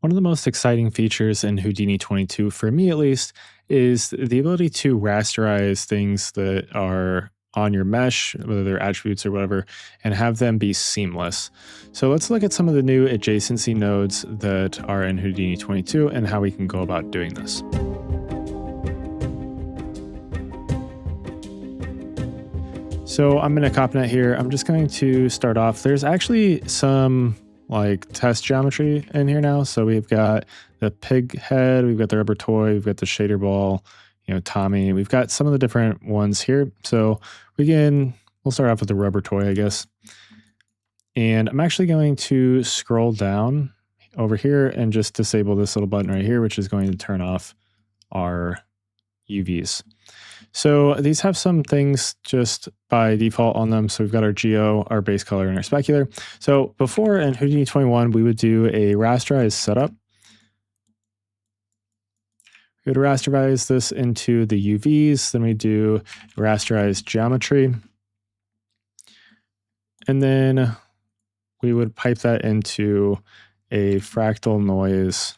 One of the most exciting features in Houdini 22, for me at least, is the ability to rasterize things that are on your mesh, whether they're attributes or whatever, and have them be seamless. So let's look at some of the new adjacency nodes that are in Houdini 22 and how we can go about doing this. So I'm in a CopNet here. I'm just going to start off. There's actually some like test geometry in here now. So we've got the pig head, we've got the rubber toy, we've got the shader ball, Tommy. We've got some of the different ones here. So we'll start off with the rubber toy, I guess. And I'm actually going to scroll down over here and just disable this little button right here, which is going to turn off our UVs. So these have some things just by default on them. So we've got our geo, our base color, and our specular. So before in Houdini 21, we would do a rasterize setup. We would rasterize this into the UVs. Then we do rasterize geometry. And then we would pipe that into a fractal noise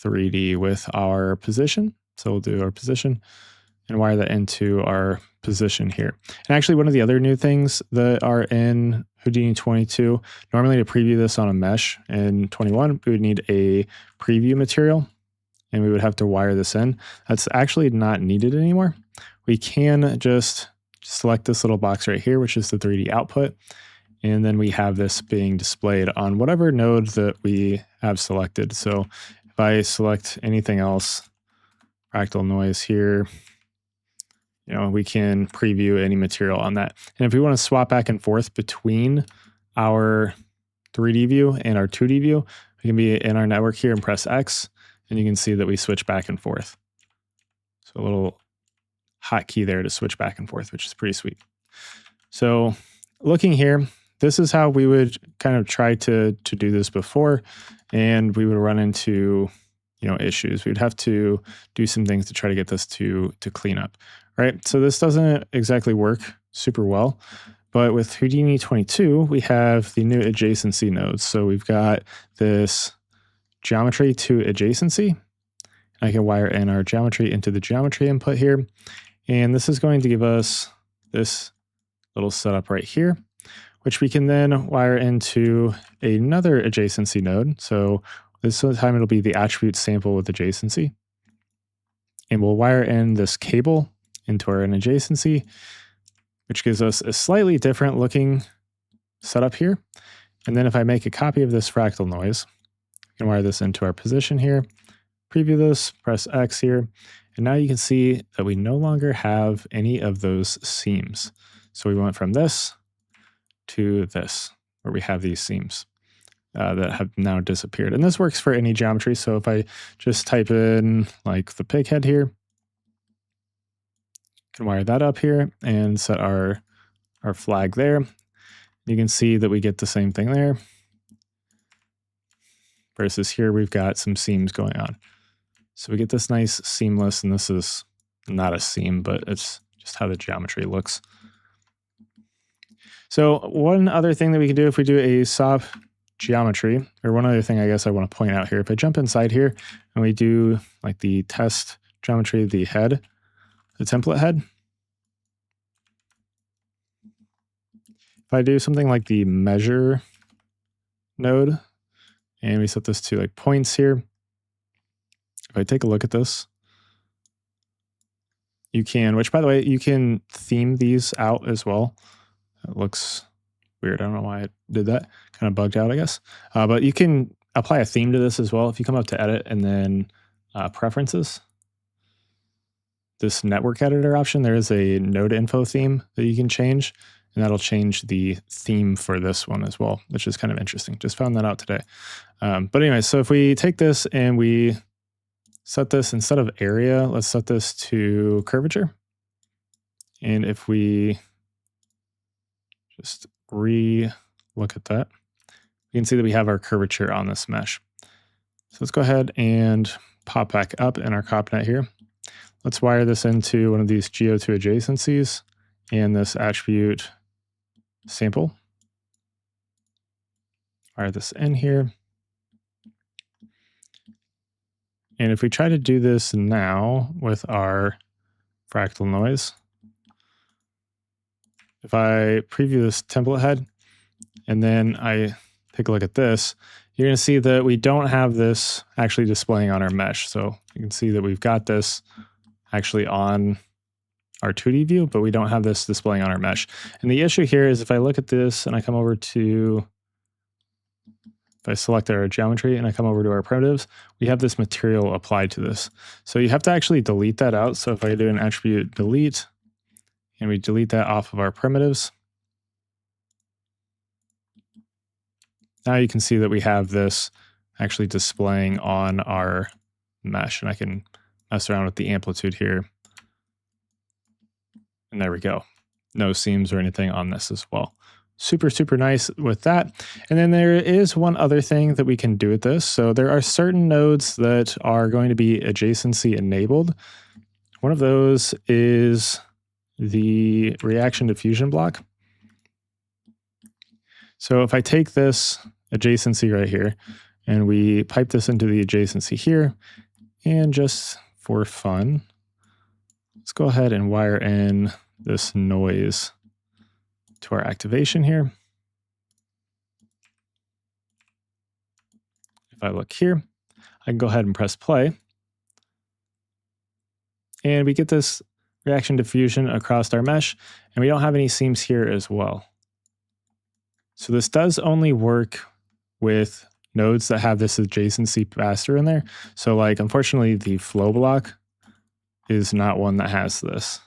3D with our position. So we'll do our position and wire that into our position here. And actually, one of the other new things that are in Houdini 22, normally to preview this on a mesh in 21, we would need a preview material and we would have to wire this in. That's actually not needed anymore. We can just select this little box right here, which is the 3D output. And then we have this being displayed on whatever node that we have selected. So if I select anything else, fractal noise here, we can preview any material on that. And if we want to swap back and forth between our 3D view and our 2D view, we can be in our network here and press X, and you can see that we switch back and forth. So a little hotkey there to switch back and forth, which is pretty sweet. So looking here, this is how we would kind of try to do this before, and we would run into issues. We'd have to do some things to try to get this to clean up. Right, so this doesn't exactly work super well, but with Houdini 22, we have the new adjacency nodes. So we've got this geometry to adjacency. I can wire in our geometry into the geometry input here. And this is going to give us this little setup right here, which we can then wire into another adjacency node. So this time it'll be the attribute sample with adjacency. And we'll wire in this cable into our adjacency, which gives us a slightly different looking setup here. And then if I make a copy of this fractal noise, I can wire this into our position here, preview this, press X here, and now you can see that we no longer have any of those seams. So we went from this to this, where we have these seams that have now disappeared. And this works for any geometry. So if I just type in like the pig head here, can wire that up here and set our flag there. You can see that we get the same thing there. Versus here, we've got some seams going on. So we get this nice seamless, and this is not a seam, but it's just how the geometry looks. So one other thing that we can do if we do a SOP geometry, or one other thing I guess I want to point out here, if I jump inside here and we do like the test geometry, the head, the template head. If I do something like the measure node, and we set this to like points here, if I take a look at this, you can, which by the way, you can theme these out as well. It looks weird. I don't know why I did that. Kind of bugged out, I guess. But you can apply a theme to this as well. If you come up to edit and then preferences, this network editor option, there is a node info theme that you can change, and that'll change the theme for this one as well, which is kind of interesting. Just found that out today. But anyway, so if we take this and we set this instead of area, let's set this to curvature. And if we just look at that, you can see that we have our curvature on this mesh. So let's go ahead and pop back up in our CopNet here. Let's wire this into one of these geo to adjacencies and this attribute sample. Wire this in here. And if we try to do this now with our fractal noise, if I preview this template head and then I take a look at this, you're going to see that we don't have this actually displaying on our mesh. So you can see that we've got this actually on our 2D view, but we don't have this displaying on our mesh. And the issue here is if I look at this and I come over to, if I select our geometry and I come over to our primitives, we have this material applied to this. So you have to actually delete that out. So if I do an attribute delete and we delete that off of our primitives, now you can see that we have this actually displaying on our mesh, and I can mess around with the amplitude here. And there we go. No seams or anything on this as well. Super, super nice with that. And then there is one other thing that we can do with this. So there are certain nodes that are going to be adjacency enabled. One of those is the reaction diffusion block. So if I take this adjacency right here and we pipe this into the adjacency here, and just for fun, let's go ahead and wire in this noise to our activation here. If I look here, I can go ahead and press play. And we get this reaction diffusion across our mesh, and we don't have any seams here as well. So this does only work with nodes that have this adjacency pass-through in there. So like, unfortunately, the flow block is not one that has this.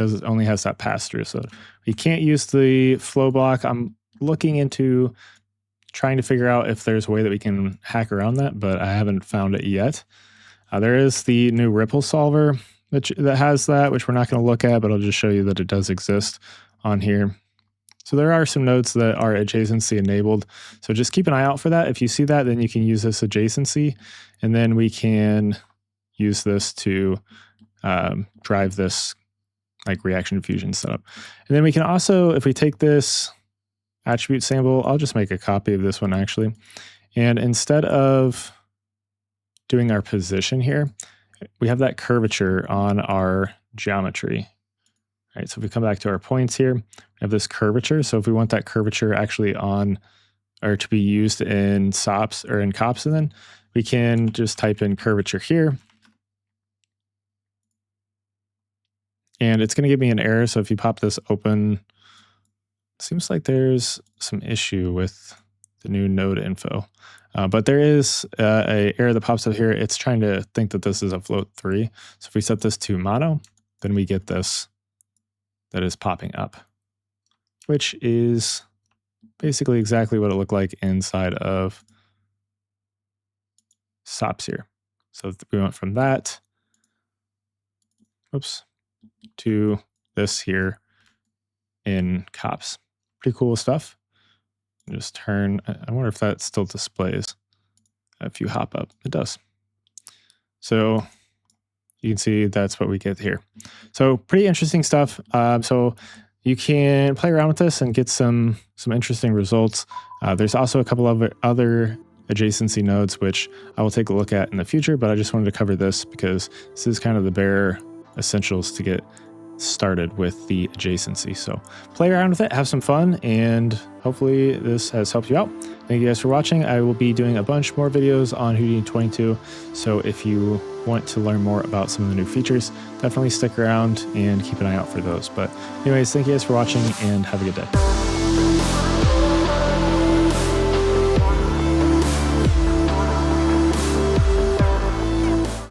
It only has that pass-through. So we can't use the flow block. I'm looking into trying to figure out if there's a way that we can hack around that, but I haven't found it yet. There is the new ripple solver that has that, which we're not going to look at, but I'll just show you that it does exist on here. So there are some nodes that are adjacency enabled. So just keep an eye out for that. If you see that, then you can use this adjacency, and then we can use this to drive this like reaction diffusion setup. And then we can also, if we take this attribute sample, I'll just make a copy of this one actually. And instead of doing our position here, we have that curvature on our geometry. All right, so if we come back to our points here, we have this curvature. So if we want that curvature actually on, or to be used in SOPs or in COPs, then we can just type in curvature here. And it's going to give me an error. So if you pop this open, it seems like there's some issue with the new node info. But there is an error that pops up here. It's trying to think that this is a float 3. So if we set this to mono, then we get this that is popping up, which is basically exactly what it looked like inside of SOPs here. So we went from that, oops, to this here in COPs. Pretty cool stuff. Just turn, I wonder if that still displays if you hop up. It does. So you can see that's what we get here. So pretty interesting stuff. So you can play around with this and get some interesting results. There's also a couple of other adjacency nodes, which I will take a look at in the future, but I just wanted to cover this because this is kind of the bare essentials to get started with the adjacency. So play around with it, have some fun, and hopefully this has helped you out. Thank you guys for watching. I will be doing a bunch more videos on Houdini 22. So if you want to learn more about some of the new features, definitely stick around and keep an eye out for those. But anyways, thank you guys for watching and have a good day.